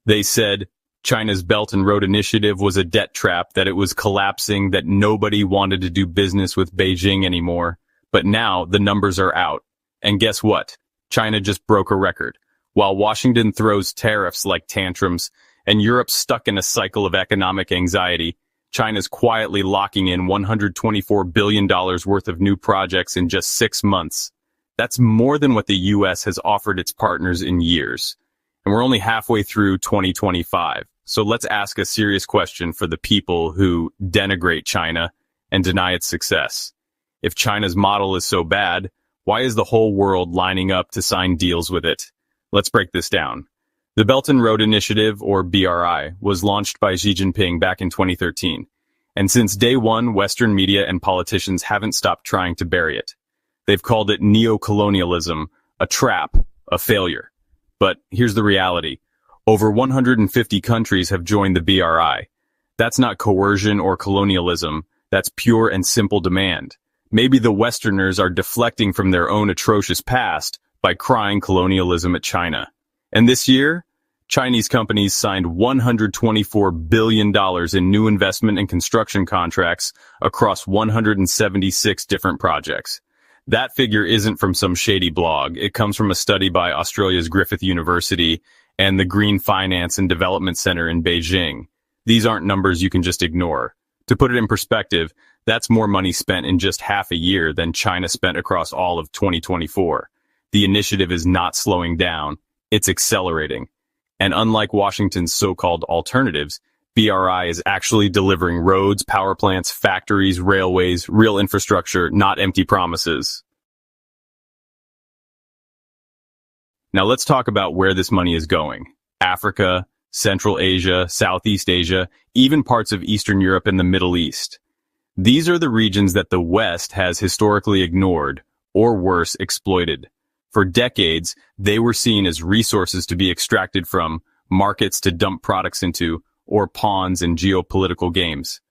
They said China's Belt and Road Initiative was a debt trap, that it was collapsing, that nobody wanted to do business with Beijing anymore. But now the numbers are out. And guess what? China just broke a record. While Washington throws tariffs like tantrums and Europe's stuck in a cycle of economic anxiety, China's quietly locking in $124 billion worth of new projects in just 6 months. That's more than what the U.S. has offered its partners in years. And we're only halfway through 2025. So let's ask a serious question for the people who denigrate China and deny its success. If China's model is so bad, why is the whole world lining up to sign deals with it? Let's break this down. The Belt and Road Initiative, or BRI, was launched by Xi Jinping back in 2013. And since day one, Western media and politicians haven't stopped trying to bury it. They've called it neo-colonialism, a trap, a failure. But here's the reality. Over 150 countries have joined the BRI. That's not coercion or colonialism. That's pure and simple demand. Maybe the Westerners are deflecting from their own atrocious past by crying colonialism at China. And this year, Chinese companies signed $124 billion in new investment and construction contracts across 176 different projects. That figure isn't from some shady blog. It comes from a study by Australia's Griffith University and the Green Finance and Development Center in Beijing. These aren't numbers you can just ignore. To put it in perspective, that's more money spent in just half a year than China spent across all of 2024. The initiative is not slowing down. It's accelerating. And unlike Washington's so-called alternatives, BRI is actually delivering roads, power plants, factories, railways, real infrastructure, not empty promises. Now let's talk about where this money is going. Africa, Central Asia, Southeast Asia, even parts of Eastern Europe and the Middle East. These are the regions that the West has historically ignored, or worse, exploited. For decades, they were seen as resources to be extracted from, markets to dump products into, or pawns in geopolitical games.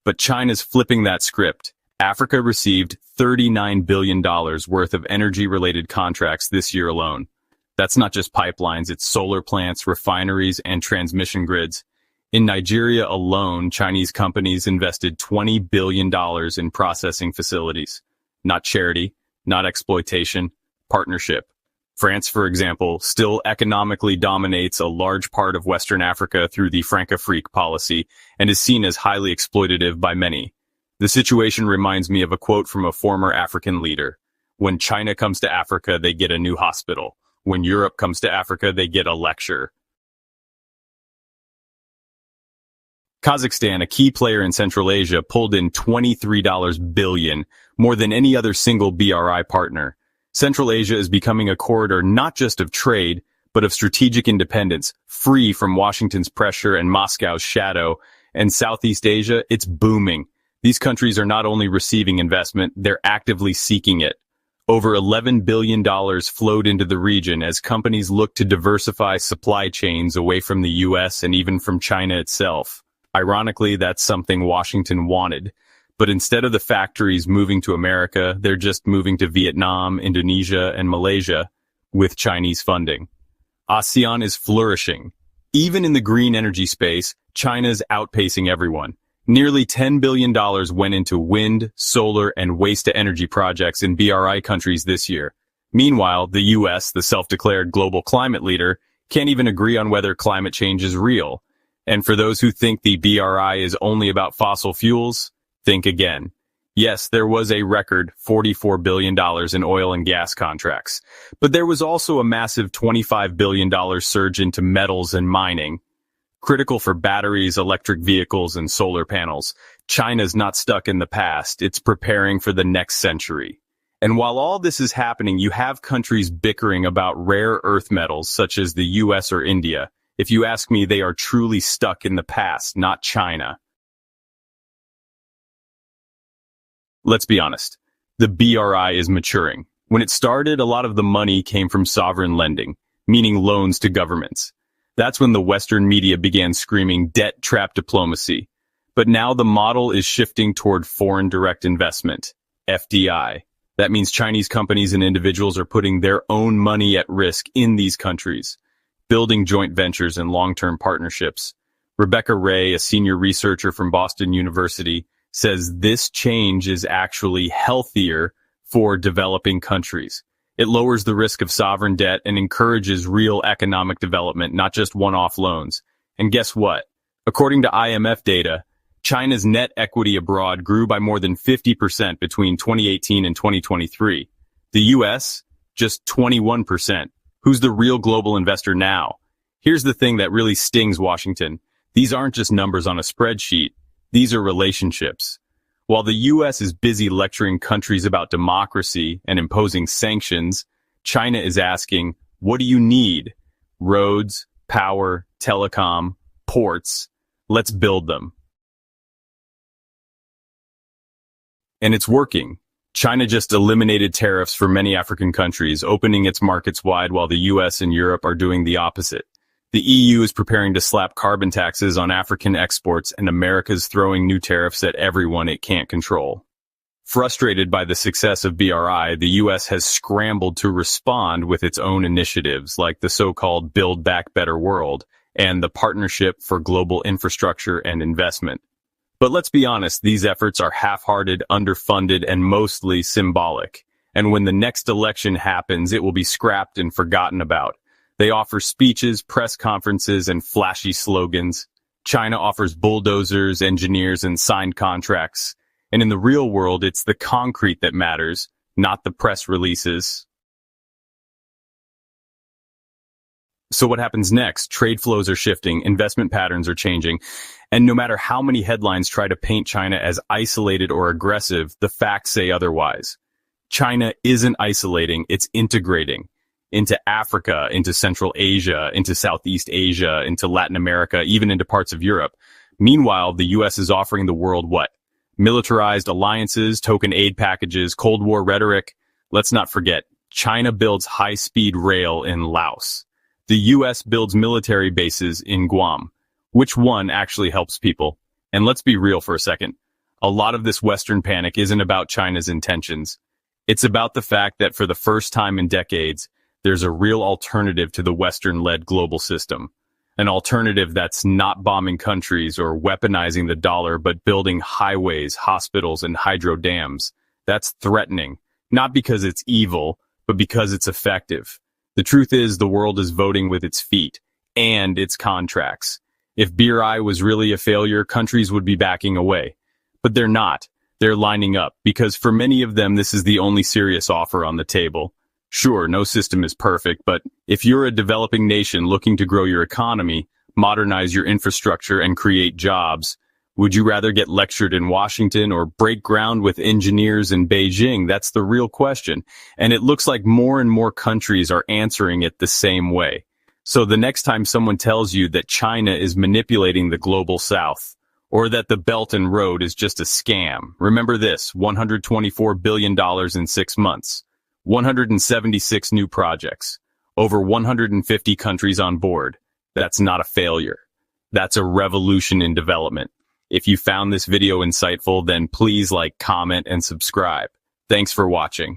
But China's flipping that script. Africa received $39 billion worth of energy-related contracts this year alone. That's not just pipelines, it's solar plants, refineries, and transmission grids. In Nigeria alone, Chinese companies invested $20 billion in processing facilities. Not charity, not exploitation, partnership. France, for example, still economically dominates a large part of Western Africa through the Francophrique policy and is seen as highly exploitative by many. The situation reminds me of a quote from a former African leader. When China comes to Africa, they get a new hospital. When Europe comes to Africa, they get a lecture. Kazakhstan, a key player in Central Asia, pulled in $23 billion, more than any other single BRI partner. Central Asia is becoming a corridor not just of trade, but of strategic independence, free from Washington's pressure and Moscow's shadow. And Southeast Asia, it's booming. These countries are not only receiving investment, they're actively seeking it. Over $11 billion flowed into the region as companies look to diversify supply chains away from the U.S. and even from China itself. Ironically, that's something Washington wanted. But instead of the factories moving to America, they're just moving to Vietnam, Indonesia, and Malaysia with Chinese funding. ASEAN is flourishing. Even in the green energy space, China's outpacing everyone. Nearly $10 billion went into wind, solar, and waste-to-energy projects in BRI countries this year. Meanwhile, the U.S., the self-declared global climate leader, can't even agree on whether climate change is real. And for those who think the BRI is only about fossil fuels, think again. Yes, there was a record $44 billion in oil and gas contracts, but there was also a massive $25 billion surge into metals and mining. Critical for batteries, electric vehicles, and solar panels, China's not stuck in the past, it's preparing for the next century. And while all this is happening, you have countries bickering about rare earth metals such as the US or India. If you ask me, they are truly stuck in the past, not China. Let's be honest. The BRI is maturing. When it started, a lot of the money came from sovereign lending, meaning loans to governments. That's when the Western media began screaming debt trap diplomacy. But now the model is shifting toward foreign direct investment, FDI. That means Chinese companies and individuals are putting their own money at risk in these countries. building joint ventures and long-term partnerships. Rebecca Ray, a senior researcher from Boston University, says this change is actually healthier for developing countries. It lowers the risk of sovereign debt and encourages real economic development, not just one-off loans. And guess what? According to IMF data, China's net equity abroad grew by more than 50% between 2018 and 2023. The US, just 21%. Who's the real global investor now? Here's the thing that really stings Washington. These aren't just numbers on a spreadsheet. These are relationships. While the US is busy lecturing countries about democracy and imposing sanctions, China is asking, what do you need? Roads, power, telecom, ports. Let's build them. And it's working. China just eliminated tariffs for many African countries, opening its markets wide while the US and Europe are doing the opposite. The EU is preparing to slap carbon taxes on African exports, and America's throwing new tariffs at everyone it can't control. Frustrated by the success of BRI, the US has scrambled to respond with its own initiatives, like the so-called Build Back Better World and the Partnership for Global Infrastructure and Investment. But let's be honest, these efforts are half-hearted, underfunded, and mostly symbolic. And when the next election happens, it will be scrapped and forgotten about. They offer speeches, press conferences, and flashy slogans. China offers bulldozers, engineers, and signed contracts. And in the real world, it's the concrete that matters, not the press releases. So what happens next? Trade flows are shifting, investment patterns are changing, and no matter how many headlines try to paint China as isolated or aggressive, the facts say otherwise. China isn't isolating, it's integrating. Into Africa, into Central Asia, into Southeast Asia, into Latin America, even into parts of Europe. Meanwhile, the US is offering the world what? Militarized alliances, token aid packages, Cold War rhetoric. Let's not forget, China builds high-speed rail in Laos. The US builds military bases in Guam. Which one actually helps people? And let's be real for a second. A lot of this Western panic isn't about China's intentions. It's about the fact that for the first time in decades, there's a real alternative to the Western-led global system. An alternative that's not bombing countries or weaponizing the dollar, but building highways, hospitals, and hydro dams. That's threatening. Not because it's evil, but because it's effective. The truth is, the world is voting with its feet and its contracts. If BRI was really a failure, countries would be backing away. But they're not. They're lining up, because for many of them, this is the only serious offer on the table. Sure, no system is perfect, but if you're a developing nation looking to grow your economy, modernize your infrastructure, and create jobs, would you rather get lectured in Washington or break ground with engineers in Beijing? That's the real question. And it looks like more and more countries are answering it the same way. So the next time someone tells you that China is manipulating the global south, or that the Belt and Road is just a scam, remember this: $124 billion in 6 months. 176 new projects, over 150 countries on board. That's not a failure. That's a revolution in development. If you found this video insightful, then please like, comment, and subscribe. Thanks for watching.